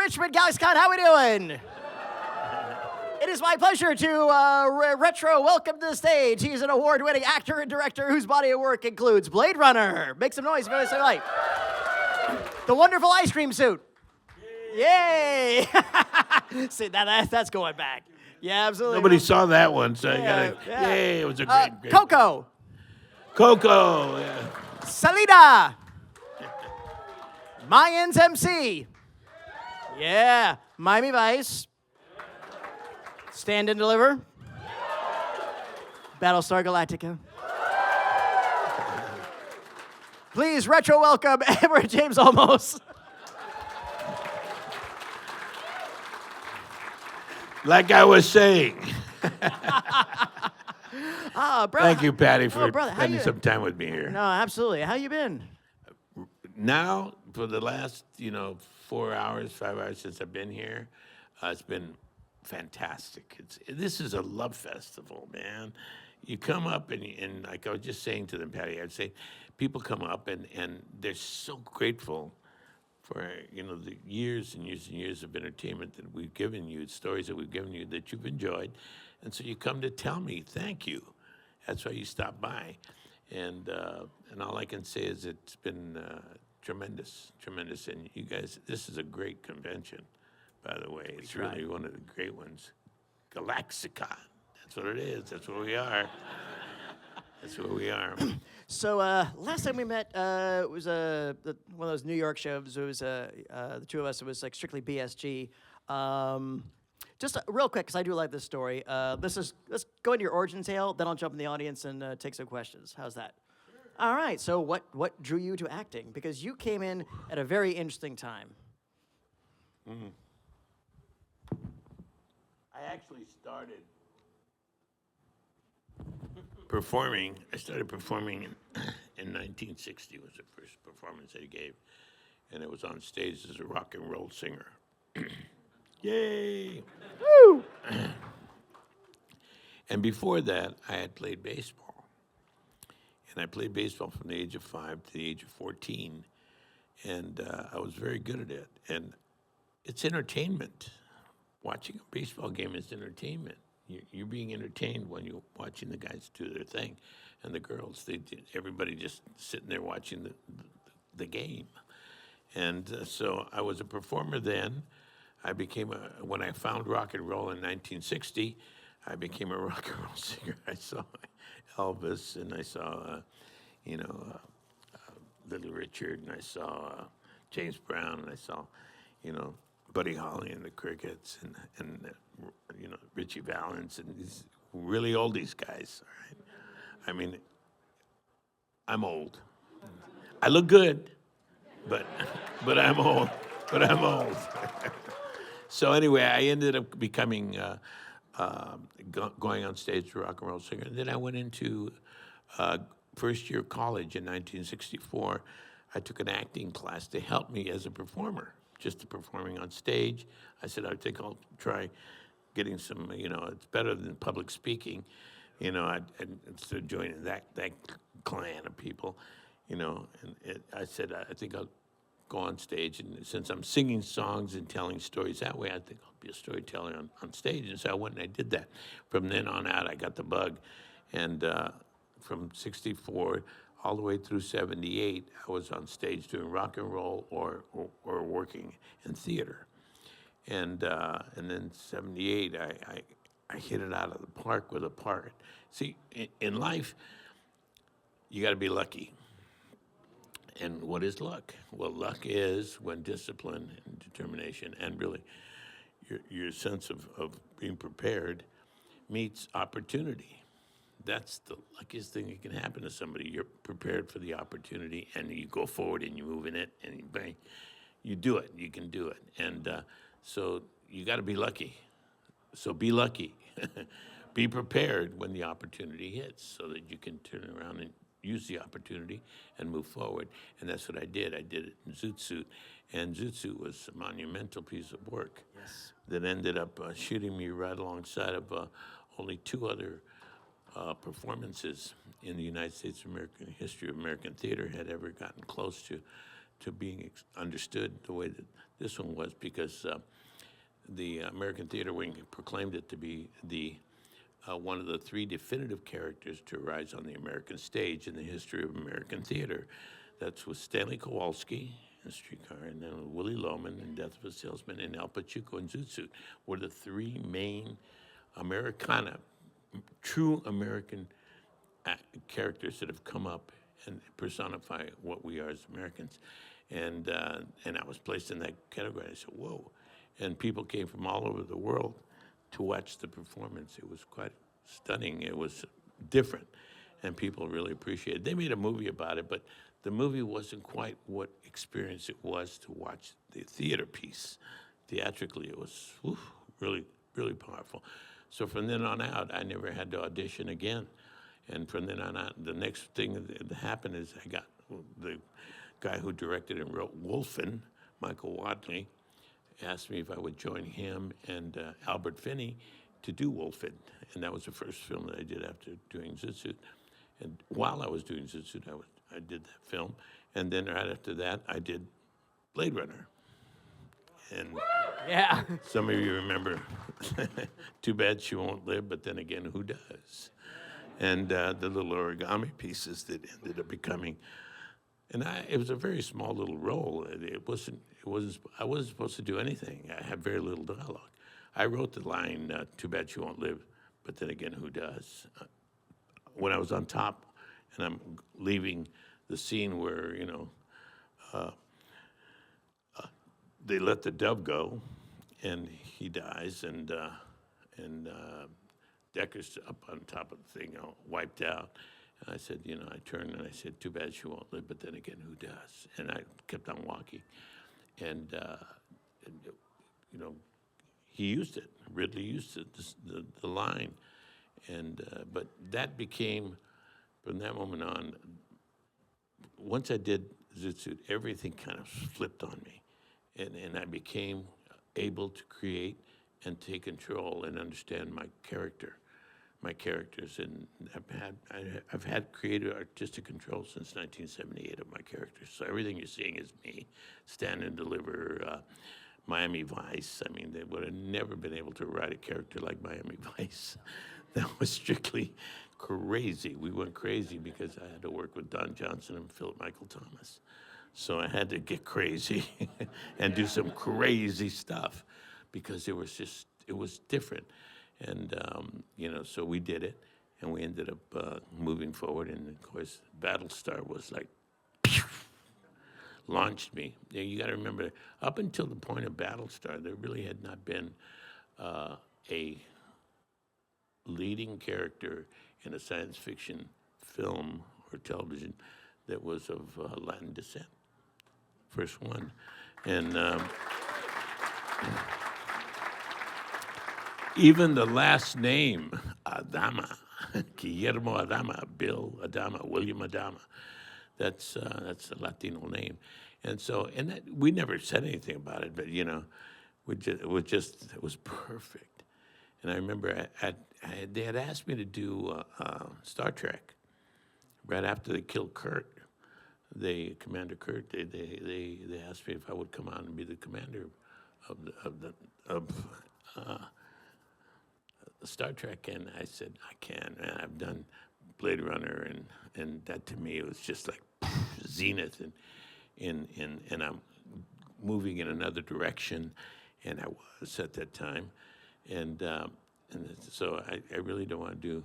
Richmond, GalaxyCon. How we doing? It is my pleasure to retro welcome to the stage. He's an award-winning actor and director whose body of work includes Blade Runner. Make some noise, very light. The wonderful ice cream suit. Yay! See, that's going back. Yeah, absolutely. Nobody saw that one, so Yeah. yay, it was a great Coco. Coco, yeah. Salida. Mayans MC. Yeah. Miami Vice. Stand and Deliver. Battlestar Galactica. Please retro welcome Edward James Olmos. Like I was saying. Brother. Thank you, Patty, for brother, spending some time with me here. No, absolutely. How you been? Now, for the last, 4 hours, 5 hours since I've been here, it's been fantastic. This is a love festival, man. You come up and like I was just saying to them, Patty, I'd say people come up and they're so grateful for, the years and years and years of entertainment that we've given you, stories that we've given you that you've enjoyed. And so you come to tell me, thank you. That's why you stop by. And all I can say is it's been tremendous. And you guys, this is a great convention, by the way. It's really one of the great ones. Galactica. That's what it is. That's what we are. That's what we are. So last time we met, it was one of those New York shows. It was the two of us. It was like strictly BSG. Just real quick, because I do like this story. Let's go into your origin tale. Then I'll jump in the audience and take some questions. How's that? Sure. All right. So what drew you to acting? Because you came in at a very interesting time. Mm-hmm. I actually started performing. I started performing in 1960 was the first performance I gave, and it was on stage as a rock and roll singer. Yay! Woo! And before that, I had played baseball, and I played baseball from the age of 5 to the age of 14, and I was very good at it. And it's entertainment. Watching a baseball game is entertainment. You're being entertained when you're watching the guys do their thing, and the girls, everybody just sitting there watching the game. And so I was a performer then. I became when I found rock and roll in 1960, I became a rock and roll singer. I saw Elvis, and I saw, Little Richard, and I saw James Brown, and I saw, Buddy Holly and the Crickets, and Richie Valens, and these really oldies guys. Right? I mean, I'm old. I look good, but I'm old. So anyway, I ended up becoming going on stage to rock and roll singer. And then I went into first year college in 1964. I took an acting class to help me as a performer, just performing on stage. I said, I think I'll try getting some, it's better than public speaking. I started joining that clan of people, I said, I think I'll go on stage, and since I'm singing songs and telling stories that way, I think I'll be a storyteller on stage. And so I went and I did that. From then on out, I got the bug. And from 64 all the way through 78, I was on stage doing rock and roll or working in theater. And then 78, I hit it out of the park with a part. See, in life, you got to be lucky. And what is luck? Well, luck is when discipline and determination and really your sense of being prepared meets opportunity. That's the luckiest thing that can happen to somebody. You're prepared for the opportunity, and you go forward and you move in it, and you bang, you do it. You can do it. And so you got to be lucky. So be lucky. Be prepared when the opportunity hits so that you can turn around and use the opportunity and move forward. And that's what I did. I did it in Zoot Suit. And Zoot Suit was a monumental piece of work that ended up shooting me right alongside of only 2 other performances in the United States of American history of American theater had ever gotten close to being understood the way that this one was, because the American Theater Wing proclaimed it to be the one of the 3 definitive characters to arise on the American stage in the history of American theater. That's with Stanley Kowalski in Streetcar, and then Willie Loman in Death of a Salesman, and Al Pachuco in Zoot Suit were the 3 main Americana, true American characters that have come up and personify what we are as Americans. And I was placed in that category. I said, whoa. And people came from all over the world to watch the performance. It was quite stunning. It was different, and people really appreciated it. They made a movie about it, but the movie wasn't quite what experience it was to watch the theater piece. Theatrically, it was really, really powerful. So from then on out, I never had to audition again. And from then on out, the next thing that happened is I got the guy who directed and wrote Wolfen, Michael Wadley, asked me if I would join him and Albert Finney to do Wolfen. And that was the first film that I did after doing Zoot Suit. And while I was doing Zoot Suit, I did that film. And then right after that, I did Blade Runner. And Yeah. some of you remember, Too Bad She Won't Live, but then again, who does? And the little origami pieces that ended up becoming, and it was a very small little role. I wasn't supposed to do anything. I had very little dialogue. I wrote the line, "Too bad she won't live," but then again, who does? When I was on top, and I'm leaving the scene where they let the dove go, and he dies, and Decker's up on top of the thing, wiped out. And I said, I turned and I said, "Too bad she won't live, but then again, who does?" And I kept on walking. And he used it. Ridley used it, the line. And but that became, from that moment on, once I did Zoot Suit, everything kind of flipped on me. And I became able to create and take control and understand my characters, and I've had creative artistic control since 1978 of my characters. So everything you're seeing is me. Stand and Deliver, Miami Vice. I mean, they would have never been able to write a character like Miami Vice. That was strictly crazy. We went crazy because I had to work with Don Johnson and Philip Michael Thomas. So I had to get crazy and do some crazy stuff because it was different. And, so we did it, and we ended up moving forward. And, of course, Battlestar was like, launched me. You got to remember, up until the point of Battlestar, there really had not been a leading character in a science fiction film or television that was of Latin descent. First one. And even the last name, Adama, Guillermo Adama, Bill Adama, William Adama, that's a Latino name. And so, we never said anything about it, but, it was perfect. And I remember they had asked me to do Star Trek right after they killed Kurt. Commander Kurt, they asked me if I would come on and be the commander of Star Trek, and I said I can. And I've done Blade Runner, and that to me was just like zenith, and I'm moving in another direction, and I was at that time, and so I really don't want to do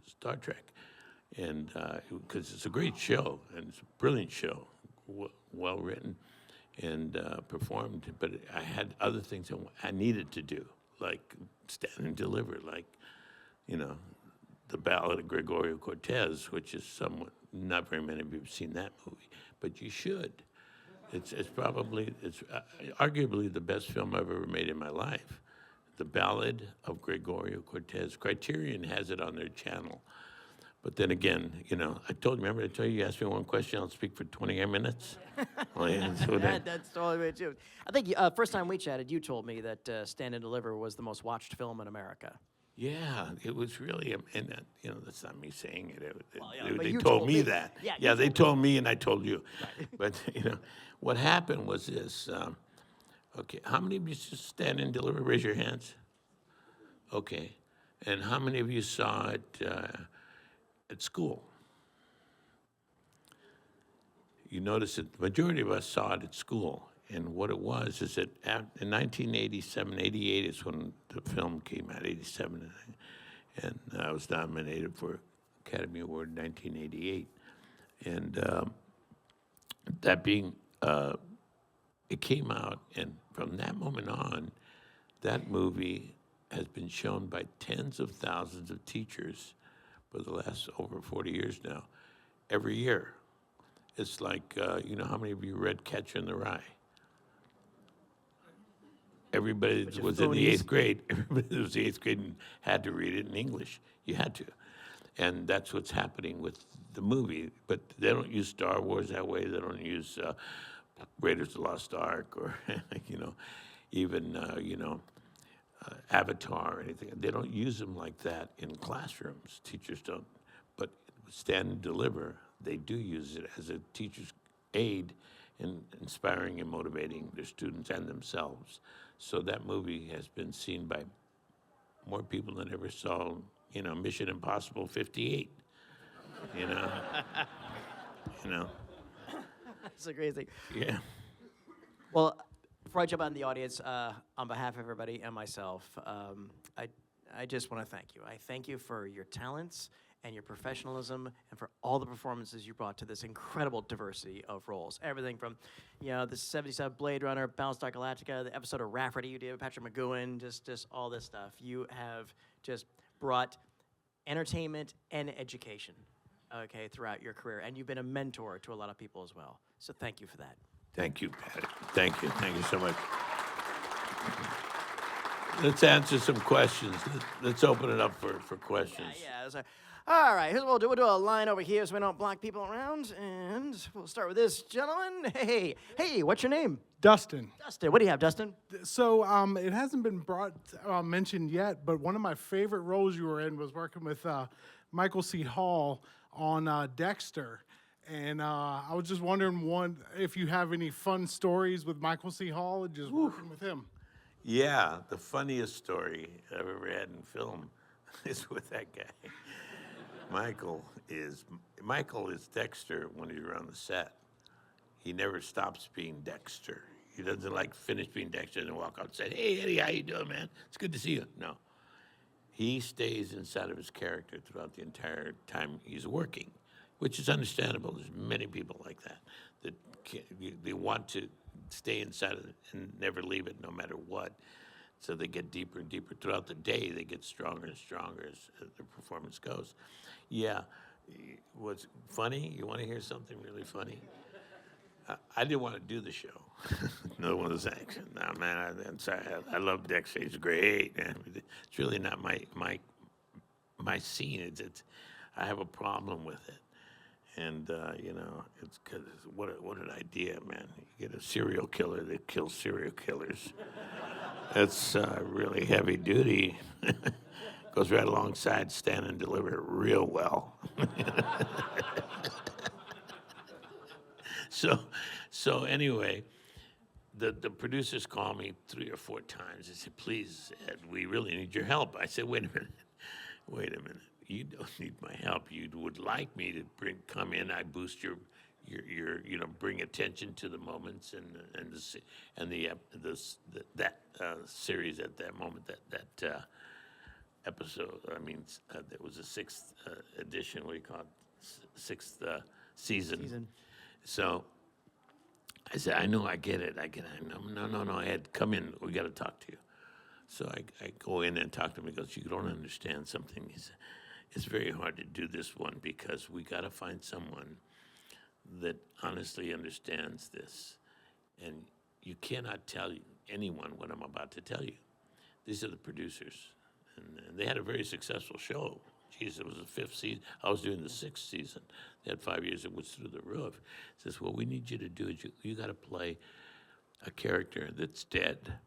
Star Trek. And because it's a great show, and it's a brilliant show, well written and performed, but I had other things that I needed to do, like Stand and Deliver, like, the Ballad of Gregorio Cortez, which is somewhat, not very many of you have seen that movie, but you should. It's arguably the best film I've ever made in my life. The Ballad of Gregorio Cortez. Criterion has it on their channel. But then again, remember I told you asked me one question, I'll speak for 28 minutes? That's totally true. I think first time we chatted, you told me that Stand and Deliver was the most watched film in America. Yeah, it was really, and you know, that's not me saying it. Well, yeah, but They you told told me me. that. Yeah, Yeah, you they told told me, and I told you. But you know, what happened was this. Okay, how many of you stand and deliver? Raise your hands. Okay, and how many of you saw it at school? You notice that the majority of us saw it at school. And what it was is that in 1987, 88 is when the film came out, 87, and I was nominated for Academy Award in 1988. And that being, it came out, and from that moment on, that movie has been shown by tens of thousands of teachers for the last over 40 years now, every year. It's like, you know, how many of you read Catcher in the Rye? Everybody that was in the phonies. eighth grade, everybody that was in the eighth grade and had to read it in English. You had to. And that's what's happening with the movie. But they don't use Star Wars that way. They don't use Raiders of the Lost Ark or, you know, even, you know, Avatar or anything. They don't use them like that in classrooms. Teachers don't. But Stand and Deliver, they do use it as a teacher's aid in inspiring and motivating their students and themselves. So that movie has been seen by more people than ever saw, you know, Mission Impossible 58. You know, you know, That's a crazy. yeah. Well, before I jump out in the audience, on behalf of everybody and myself, I just want to thank you. I thank you for your talents and your professionalism and for all the performances you brought to this incredible diversity of roles. Everything from, you know, the 77 Blade Runner, Battlestar Galactica, the episode of Rafferty you did with Patrick McGowan, just all this stuff. You have just brought entertainment and education, okay, throughout your career. And you've been a mentor to a lot of people as well. So thank you for that. Thank you, Patty. Thank you. Thank you so much. Let's answer some questions. Let's open it up for questions. Yeah. All right, here's what we'll do. We'll do a line over here so we don't block people around. And we'll start with this gentleman. Hey, what's your name? Dustin. Dustin. What do you have, Dustin? So it hasn't been mentioned yet, but one of my favorite roles you were in was working with Michael C. Hall on Dexter. And I was just wondering, if you have any fun stories with Michael C. Hall and just working with him. Yeah, the funniest story I've ever had in film is with that guy. Michael is Dexter when he's around the set. He never stops being Dexter. He doesn't like finish being Dexter and walk out and say, "Hey, Eddie, how you doing, man? It's good to see you." No. He stays inside of his character throughout the entire time he's working, which is understandable. There's many people like that they want to stay inside of it and never leave it no matter what. So they get deeper and deeper throughout the day. They get stronger and stronger as the performance goes. Yeah, what's funny? You want to hear something really funny? I didn't want to do the show. Another one of those actions. No, man, I'm sorry. I love Dexter. He's great. Man. It's really not my scene. It's I have a problem with it. And, you know, it's because what an idea, man. You get a serial killer that kills serial killers. That's really heavy duty. Goes right alongside Stand and Deliver real well. So anyway, the producers called me 3 or 4 times. They said, "Please, Ed, we really need your help." I said, wait a minute. You don't need my help. You would like me to come in. I boost your bring attention to the moments that series at that moment, that episode. I mean, there was a 6th edition. What do you call it? 6th season. So I said, I know, I get it. No, Ed, come in. We got to talk to you. So I go in and talk to him. He goes, "You don't understand something." He said, "It's very hard to do this one because we got to find someone that honestly understands this. And you cannot tell anyone what I'm about to tell you." These are the producers. And they had a very successful show. Geez, it was the 5th season. I was doing the 6th season. They had 5 years. It was through the roof. He says, "What we need you to do is you got to play a character that's dead."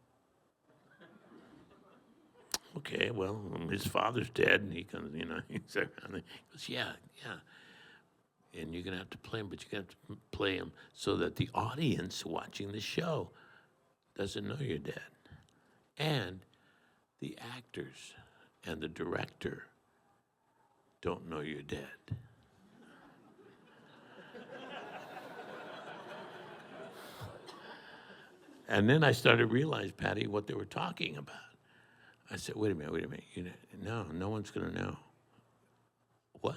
okay, well, his father's dead, and he comes, he's around. He goes, yeah. And you're going to have to play him, but you're going to have to play him so that the audience watching the show doesn't know you're dead. And the actors and the director don't know you're dead. And then I started to realize, Patty, what they were talking about. I said, wait a minute. No one's going to know. What?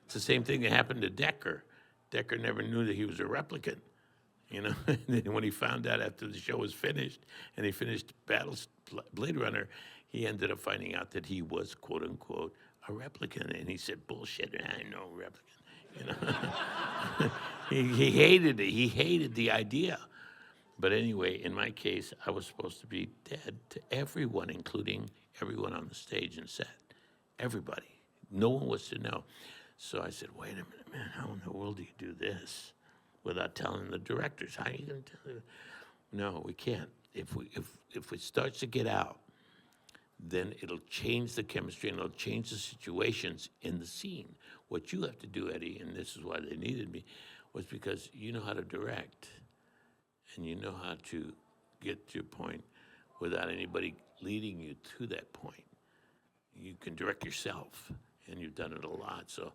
It's the same thing that happened to Decker. Decker never knew that he was a replicant. And then when he found out after the show was finished, and he finished Blade Runner, he ended up finding out that he was, quote unquote, a replicant. And he said, bullshit, I know replicant. He hated it. He hated the idea. But anyway, in my case, I was supposed to be dead to everyone, including everyone on the stage and set. Everybody. No one was to know. So I said, wait a minute, man, how in the world do you do this without telling the directors? How are you going to tell them? No, we can't. If it starts to get out, then it'll change the chemistry and it'll change the situations in the scene. What you have to do, Eddie, and this is why they needed me, was because you know how to direct and you know how to get to a point without anybody leading you to that point. You can direct yourself, and you've done it a lot. So,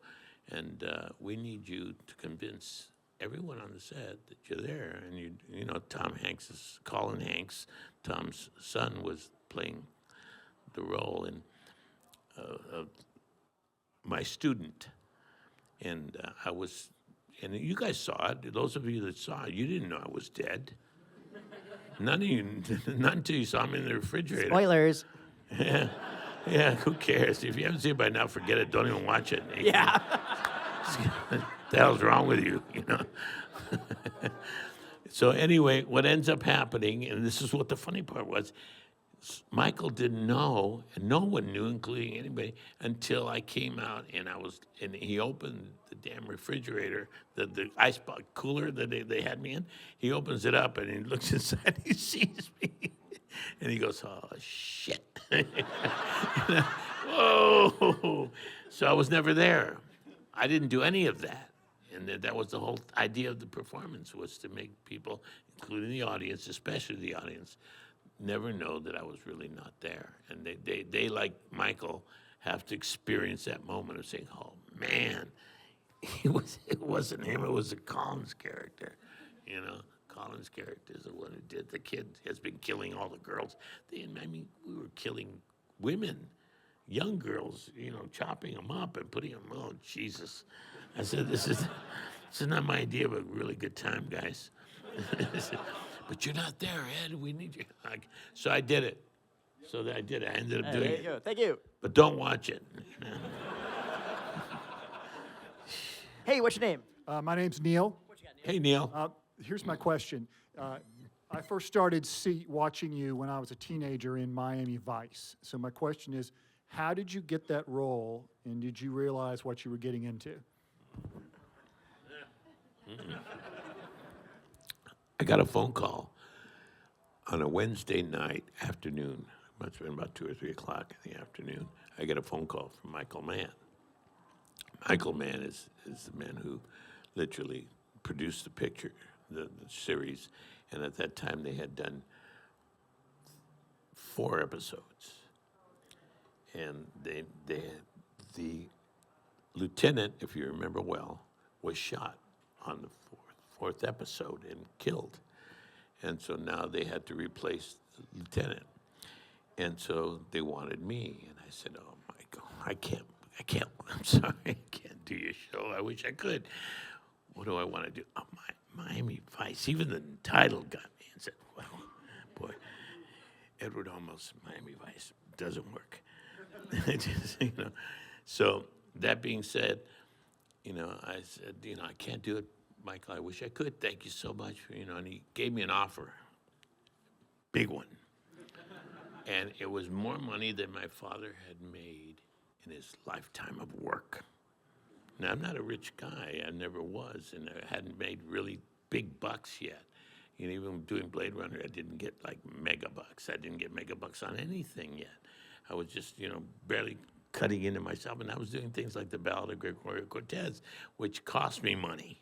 and we need you to convince everyone on the set that you're there. And you know, Colin Hanks, Tom's son, was playing the role in of my student, and and you guys saw it. Those of you that saw it, you didn't know I was dead. None of you, not until you saw me in the refrigerator. Spoilers. Yeah, who cares? If you haven't seen it by now, forget it. Don't even watch it. Yeah. What the hell's wrong with you, So anyway, what ends up happening, and this is what the funny part was, Michael didn't know, and no one knew, including anybody, until I came out and he opened the damn refrigerator, the ice box cooler that they had me in. He opens it up and he looks inside, he sees me, and he goes, oh, shit. Whoa. So I was never there. I didn't do any of that. And that was the whole idea of the performance, was to make people, including the audience, especially the audience, never know that I was really not there. And they like Michael, have to experience that moment of saying, oh, man, it wasn't him, it was a Collins character, Collins' character is the one who did. The kid has been killing all the girls. We were killing women, young girls, chopping them up and putting them, oh, Jesus. I said, this is not my idea of a really good time, guys. But you're not there, Ed. We need you. So I did it. I did it. I ended up doing There you it. go. Thank you. But don't watch it. Hey, what's your name? My name's Neil. Hey, Neil. Here's my question. I first started watching you when I was a teenager in Miami Vice. So my question is, how did you get that role, and did you realize what you were getting into? I got a phone call on a Wednesday night afternoon. It must have been about 2 or 3 o'clock in the afternoon. I get a phone call from Michael Mann. Michael Mann is the man who literally produced the picture, the series, and at that time they had done 4 episodes. And the lieutenant, if you remember well, was shot on the fourth episode and killed. And so now they had to replace the lieutenant. And so they wanted me. And I said, oh, Michael, I can't, I'm sorry, I can't do your show. I wish I could. What do I want to do? Oh, Miami Vice. Even the title got me and said, well, boy, Edward Olmos, Miami Vice, doesn't work. So that being said, I said, I can't do it, Michael. I wish I could. Thank you so much. And he gave me an offer, big one. And it was more money than my father had made in his lifetime of work. Now, I'm not a rich guy. I never was, and I hadn't made really big bucks yet. Even doing Blade Runner, I didn't get like mega bucks. I didn't get mega bucks on anything yet. I was just, barely cutting into myself, and I was doing things like the Ballad of Gregorio Cortez, which cost me money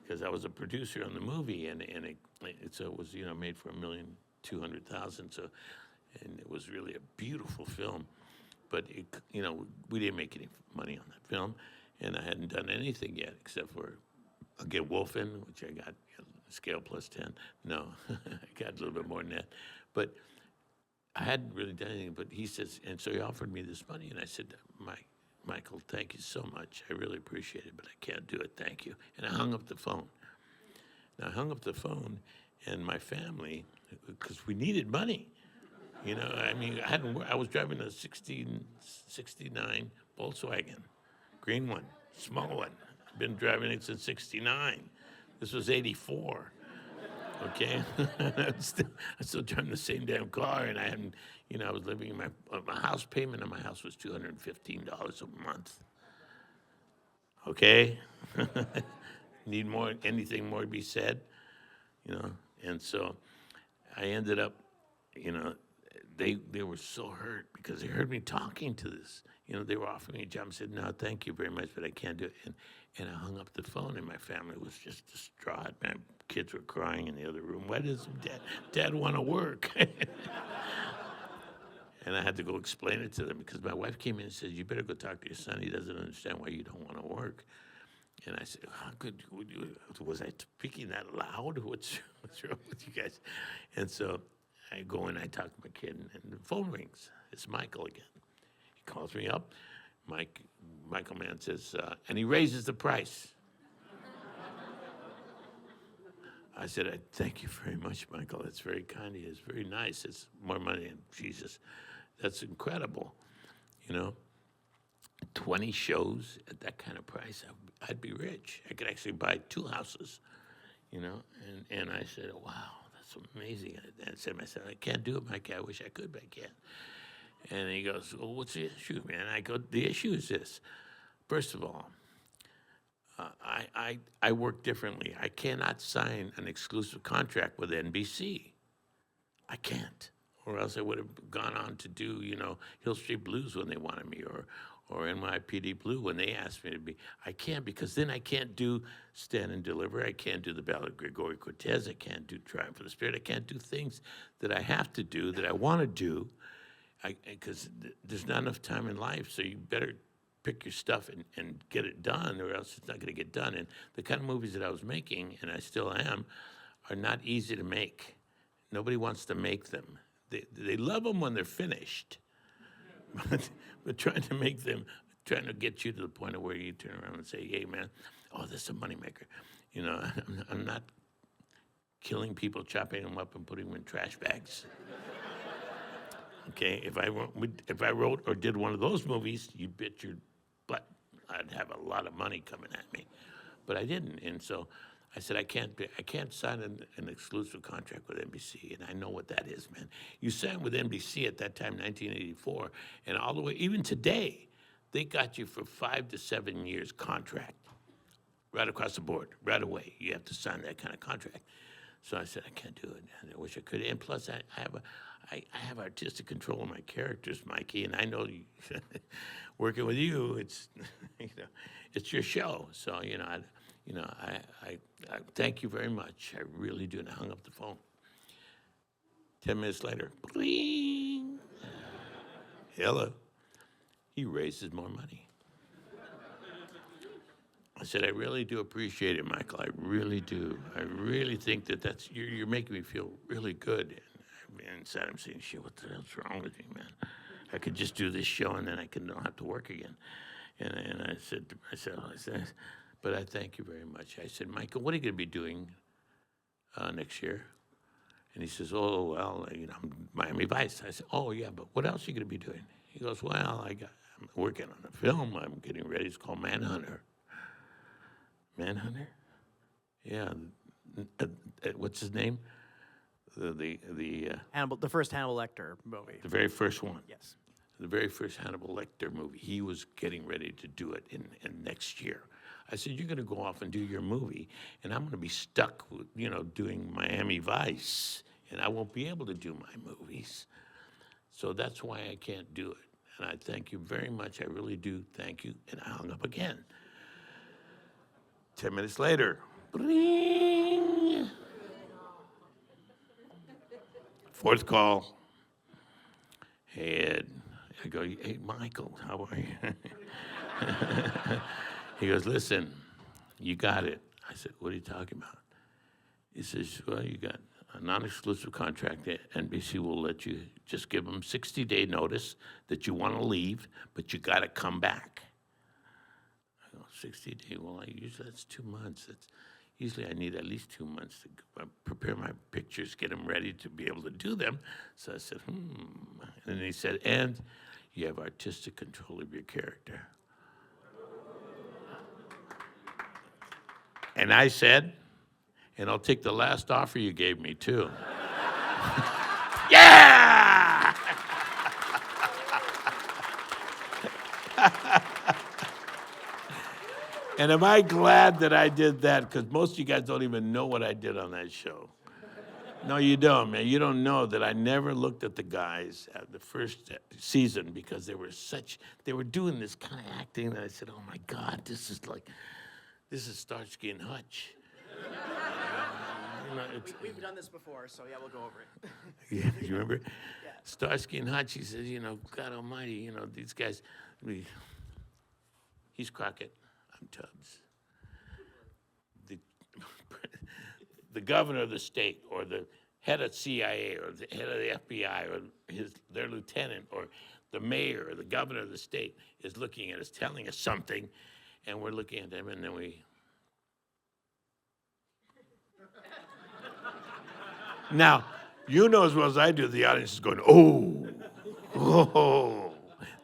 because I was a producer on the movie, and it was made for $1,200,000. So, and it was really a beautiful film, but we didn't make any money on that film, and I hadn't done anything yet except for get Wolfen, which I got scale plus 10. No, I got a little bit more than that, but I hadn't really done anything. But he says, and so he offered me this money, and I said, Michael, thank you so much. I really appreciate it, but I can't do it. Thank you. And I hung up the phone. Now I hung up the phone, and my family, because we needed money. I was driving a 69 Volkswagen, green one, small one. I've been driving it since '69. This was '84. Okay, I'm still driving the same damn car, and I hadn't, I was living in my house payment on my house was $215 a month. Okay, need more? Anything more to be said? And so I ended up, they were so hurt because they heard me talking to this. They were offering me a job. I said, no, thank you very much, but I can't do it. And I hung up the phone, and my family was just distraught. My kids were crying in the other room. Why does Dad want to work? And I had to go explain it to them because my wife came in and said, you better go talk to your son. He doesn't understand why you don't want to work. And I said, how good was I speaking that loud? What's wrong with you guys? And so I go in, I talk to my kid, and the phone rings. It's Michael again. He calls me up. Michael Mann says, and he raises the price. I said, I thank you very much, Michael. That's very kind of you. It's very nice. It's more money than Jesus. That's incredible. 20 shows at that kind of price, I'd be rich. I could actually buy 2 houses, And I said, wow, that's amazing. And I said to myself, I can't do it, Mike. I wish I could, but I can't. And he goes, well, what's the issue, man? I go, the issue is this. First of all, I work differently. I cannot sign an exclusive contract with NBC. I can't. Or else I would have gone on to do, Hill Street Blues when they wanted me, or NYPD Blue when they asked me to be. I can't, because then I can't do Stand and Deliver. I can't do the Ballad of Gregorio Cortez. I can't do Triumph of the Spirit. I can't do things that I have to do, that I want to do, because there's not enough time in life. So you better pick your stuff and get it done, or else it's not going to get done. And the kind of movies that I was making, and I still am, are not easy to make. Nobody wants to make them. They love them when they're finished. But trying to get you to the point of where you turn around and say, hey, man, this is a moneymaker. I'm not killing people, chopping them up and putting them in trash bags. Okay, if I wrote or did one of those movies, you bet your butt I'd have a lot of money coming at me. But I didn't, and so I said, I can't sign an exclusive contract with NBC, and I know what that is, man. You signed with NBC at that time, 1984, and all the way, even today, they got you for 5 to 7 years contract, right across the board, right away. You have to sign that kind of contract. So I said, I can't do it, and I wish I could. And plus, I have artistic control of my characters, Mikey, and I know working with you, it's it's your show. So I thank you very much. I really do. And I hung up the phone. 10 minutes later, bling. Hello. He raises more money. I said, I really do appreciate it, Michael. I really do. I really think that's you're making me feel really good. And inside I'm saying, shit, what the hell's wrong with me, man? I could just do this show and then I don't have to work again. And I said to myself, but I thank you very much. I said, Michael, what are you going to be doing next year? And he says, oh, well, Miami Vice. I said, oh, yeah, but what else are you going to be doing? He goes, well, I'm working on a film. I'm getting ready. It's called Manhunter. Manhunter? Yeah. What's his name? The first Hannibal Lecter movie. The very first one. Yes. The very first Hannibal Lecter movie. He was getting ready to do it in next year. I said, you're going to go off and do your movie, and I'm going to be stuck with, doing Miami Vice, and I won't be able to do my movies. So that's why I can't do it. And I thank you very much. I really do thank you. And I hung up again. 10 minutes later, bling. Fourth call. Hey, Ed. I go, hey, Michael, how are you? He goes, listen, you got it. I said, what are you talking about? He says, well, you got a non-exclusive contract. NBC will let you just give them 60-day notice that you want to leave, but you got to come back. I go, 60 days? Well, usually that's 2 months. Usually I need at least 2 months to prepare my pictures, get them ready to be able to do them. So I said, And then he said, and you have artistic control of your character. And I said, and I'll take the last offer you gave me, too. Yeah! And am I glad that I did that? Because most of you guys don't even know what I did on that show. No, you don't, man. You don't know that I never looked at the guys at the first season because they were doing this kind of acting that I said, oh my God, this is Starsky and Hutch. We've done this before, so yeah, we'll go over it. Yeah, you remember? Yeah. Starsky and Hutch, he says, God almighty, these guys, he's Crockett, I'm Tubbs. The governor of the state, or the head of CIA, or the head of the FBI, or their lieutenant, or the mayor, or the governor of the state is looking at us, telling us something, and we're looking at them, and then we... Now, you know as well as I do, the audience is going, oh,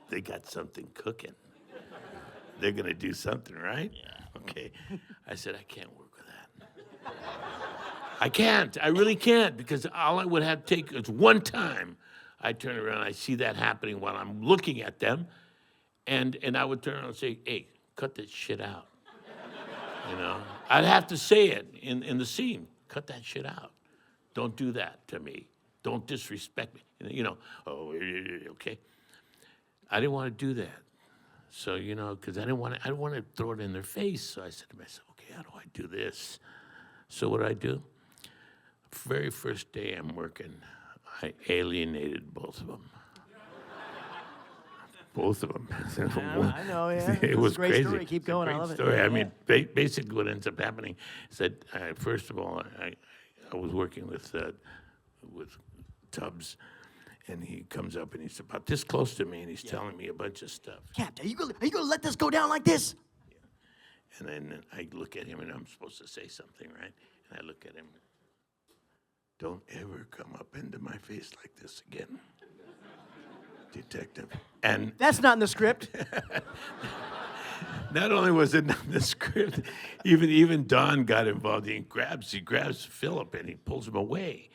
they got something cooking. They're going to do something, right? Yeah. Okay. I said, I can't work with that. I can't. I really can't, because all I would have to take is one time. I turn around, I see that happening while I'm looking at them, and I would turn around and say, hey, cut that shit out. I'd have to say it in the scene. Cut that shit out. Don't do that to me. Don't disrespect me. Okay. I didn't want to do that. So, because I didn't want to throw it in their face. So I said to myself, okay, how do I do this? So what I do? Very first day I'm working, I alienated both of them. Both of them. I know, yeah. It was a great crazy. Story. Keep going. I love Story. it. I mean, basically what ends up happening is that, first of all, I was working with Tubbs, and he comes up and he's about this close to me, and he's telling me a bunch of stuff. Captain, are you gonna let this go down like this? And then I look at him, and I'm supposed to say something, right? And I look at him. Don't ever come up into my face like this again, detective. And that's not in the script. not only was it not in the script, even Don got involved. He grabs Philip and he pulls him away.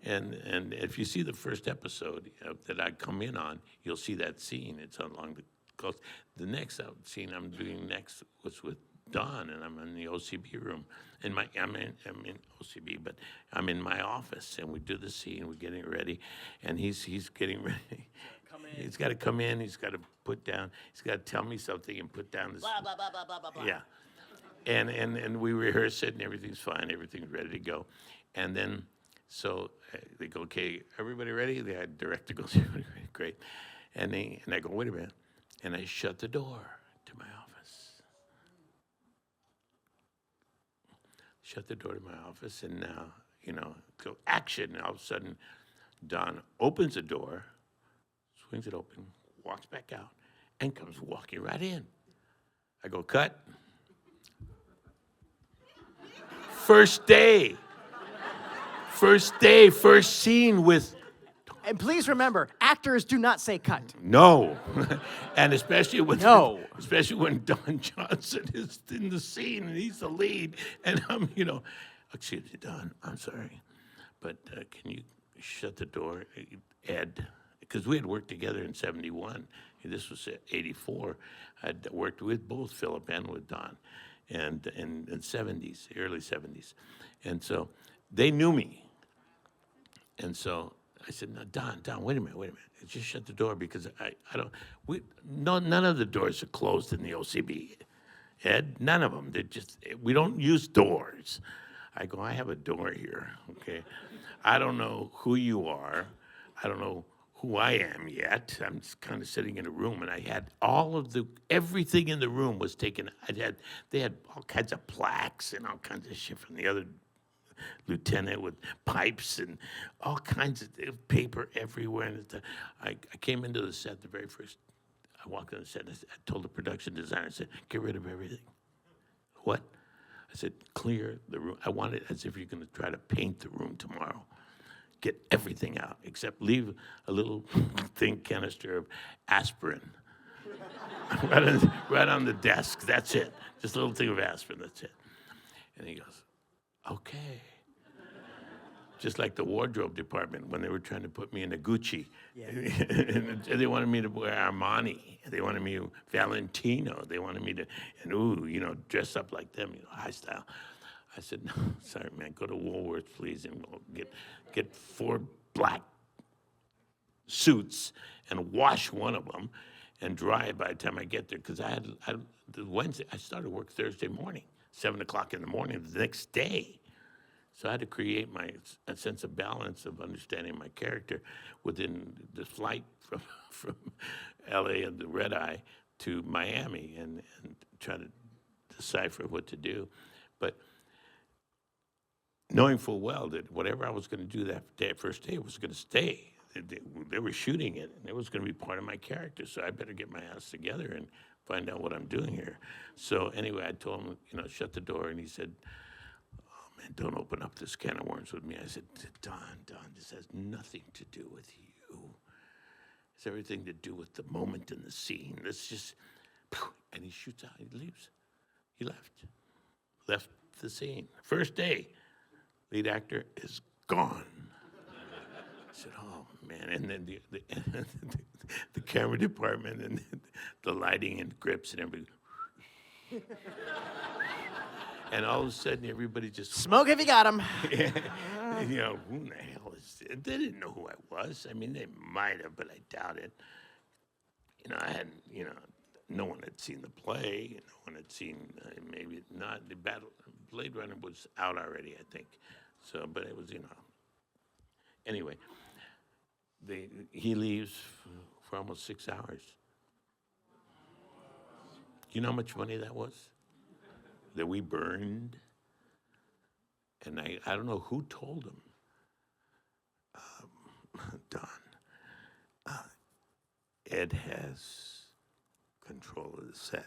And if you see the first episode that I come in on, you'll see that scene. It's along the coast. The next scene I'm doing next was with Don, and I'm in the OCB room. I'm in OCB, but I'm in my office, and we do the scene. We're getting ready, and he's getting ready. He's got to come in. He's got to put down. He's got to tell me something and put down this. Blah blah blah blah blah blah blah. Yeah, and we rehearse it, and everything's fine. Everything's ready to go, and then so they go, okay, everybody ready? The director goes, great, and I go, wait a minute, and I shut the door to my office. Shut the door to my office, and now go action. And all of a sudden, Don opens the door, swings it open, walks back out, and comes walking right in. I go, cut. First day, first scene with. And please remember, actors do not say cut. No, and especially when No. especially when Don Johnson is in the scene and he's the lead, and I'm, excuse me, Don, I'm sorry, but can you shut the door, Ed? Because we had worked together in '71. This was '84. I'd worked with both Philip and with Don, and in '70s, early '70s, and so they knew me, and so I said, no, Don, wait a minute. Just shut the door because I don't, none of the doors are closed in the OCB. Ed, none of them. They're just, we don't use doors. I go, I have a door here, okay? I don't know who you are. I don't know who I am yet. I'm just kind of sitting in a room, and I had everything in the room was taken. They had all kinds of plaques and all kinds of shit from the other lieutenant with pipes and all kinds of paper everywhere. And I came into the set the very first. I walked on the set. I told the production designer, I said, get rid of everything. What? I said, clear the room. I want it as if you're going to try to paint the room tomorrow. Get everything out, except leave a little thin canister of aspirin right on the desk. That's it. Just a little thing of aspirin, that's it. And he goes, okay. Just like the wardrobe department when they were trying to put me in a Gucci. Yeah. And they wanted me to wear Armani. They wanted me to Valentino. They wanted me to, dress up like them, high style. I said, no, sorry, man, go to Woolworths, please, and we'll get 4 black suits and wash one of them and dry it by the time I get there. Because I started work Thursday morning, 7 o'clock in the morning the next day. So I had to create a sense of balance of understanding my character within the flight from LA and the red eye to Miami and try to decipher what to do. But knowing full well that whatever I was going to do that first day was going to stay. They were shooting it, and it was going to be part of my character, so I better get my ass together and find out what I'm doing here. So anyway, I told him, shut the door, and he said, man, don't open up this can of worms with me. I said, Don, this has nothing to do with you. It's everything to do with the moment in the scene. Let's just, and he shoots out, he leaves. He left the scene. First day, lead actor is gone. I said, oh man, and then the camera department and the lighting and grips and everything. And all of a sudden, everybody just Smoke if you got him. who the hell is this? They didn't know who I was. I mean, they might have, but I doubt it. I hadn't, no one had seen the play. No one had seen, maybe not, Blade Runner was out already, I think. So, but it was, Anyway, he leaves for almost 6 hours. You know how much money that was? That we burned, and I don't know who told him, Don, Ed has control of the set.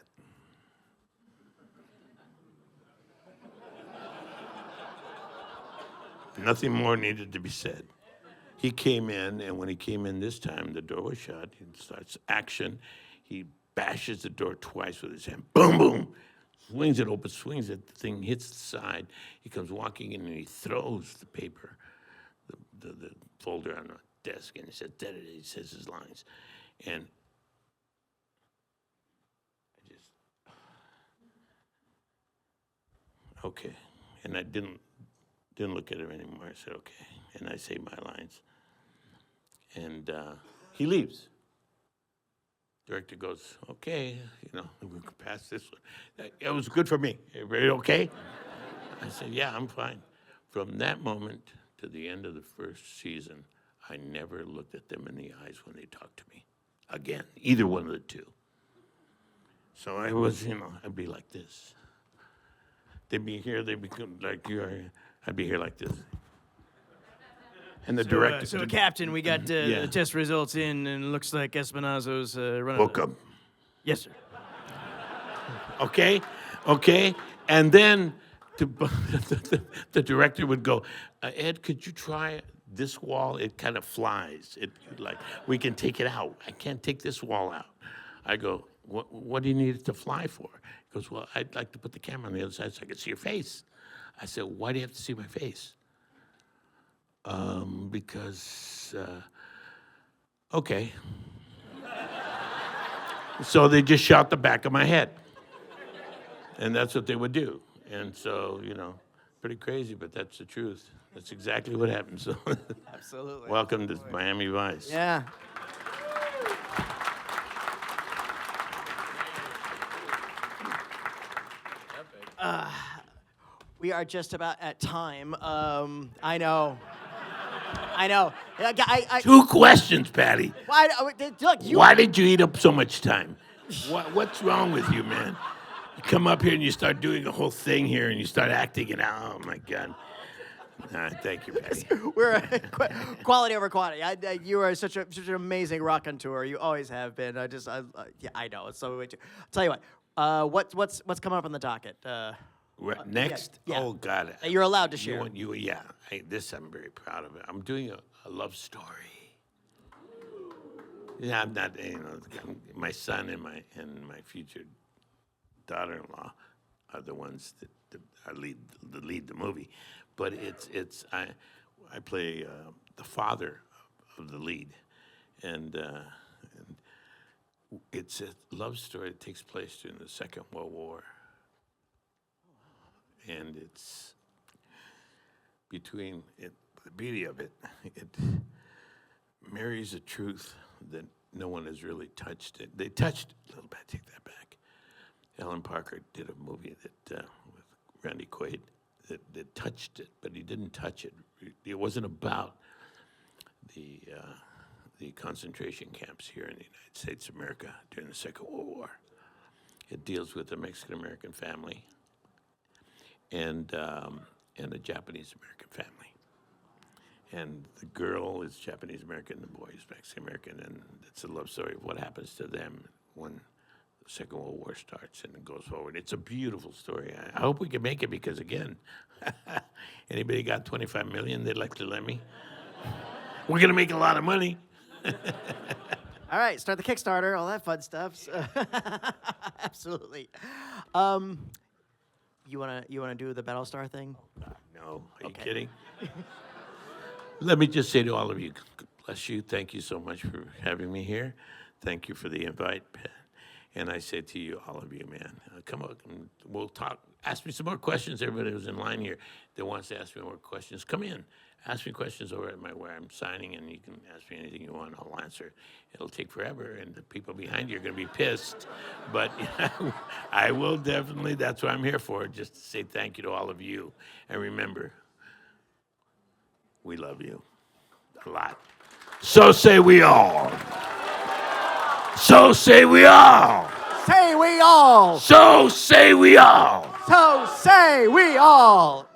Nothing more needed to be said. He came in, and when he came in this time, the door was shut. He starts action. He bashes the door twice with his hand. Boom, boom. Swings it open, swings it, the thing hits the side. He comes walking in and he throws the paper, the folder on the desk, and he says, he says his lines. And I just, okay. And I didn't look at him anymore. I said, okay. And I say my lines. And he leaves. Director goes, okay, we can pass this one. It was good for me. Everybody okay? I said, yeah, I'm fine. From that moment to the end of the first season, I never looked at them in the eyes when they talked to me again, either one of the two. So I was, I'd be like this. They'd be here, they'd be like you are. I'd be here like this. And the director. So, Captain, we got the test results in, and it looks like Espinazo's running. Welcome. Yes, sir. Okay. And then the director would go, Ed, could you try this wall? It kind of flies. We can take it out. I can't take this wall out. I go, what do you need it to fly for? He goes, well, I'd like to put the camera on the other side so I can see your face. I said, why do you have to see my face? Because, okay. So they just shot the back of my head. And that's what they would do. And so, pretty crazy, but that's the truth. That's exactly what happened. So, Absolutely. welcome to Miami Vice. Yeah. We are just about at time. I know. I know. Two questions, Patty. Look, you. Why did you eat up so much time? What's wrong with you, man? You come up here and you start doing a whole thing here and you start acting it out. Oh, my God. Thank you, Patty. We're quality over quantity. You are such an amazing rock on tour. You always have been. Yeah, I know. It's so. I'll tell you what. What's coming up on the docket? Next, yeah. oh God, That you're allowed to share. Yeah. This I'm very proud of it. I'm doing a love story. Yeah, I'm not. My son and my future daughter-in-law are the ones that lead the movie, but I play the father of the lead, and it's a love story that takes place during the Second World War. And it's the beauty of it, it marries a truth that no one has really touched it. They touched a little bit, take that back. Alan Parker did a movie that with Randy Quaid that touched it, but he didn't touch it. It wasn't about the concentration camps here in the United States of America during the Second World War. It deals with a Mexican-American family and a Japanese-American family. And the girl is Japanese-American, the boy is Mexican-American, and it's a love story of what happens to them when the Second World War starts and it goes forward. It's a beautiful story. I hope we can make it because, again, anybody got $25 million they'd like to lend me? We're going to make a lot of money. All right, start the Kickstarter, all that fun stuff. Absolutely. You wanna do the Battlestar thing? No, are you Okay. kidding? Let me just say to all of you, bless you. Thank you so much for having me here. Thank you for the invite, Pat. And I say to you, all of you, man, come up and we'll talk. Ask me some more questions. Everybody who's in line here that wants to ask me more questions, come in. Ask me questions over at where I'm signing, and you can ask me anything you want. I'll answer. It'll take forever, and the people behind you are going to be pissed. But I will definitely. That's what I'm here for, just to say thank you to all of you. And remember, we love you a lot. So say we all. So say we all. Say we all. So say we all. So say we all.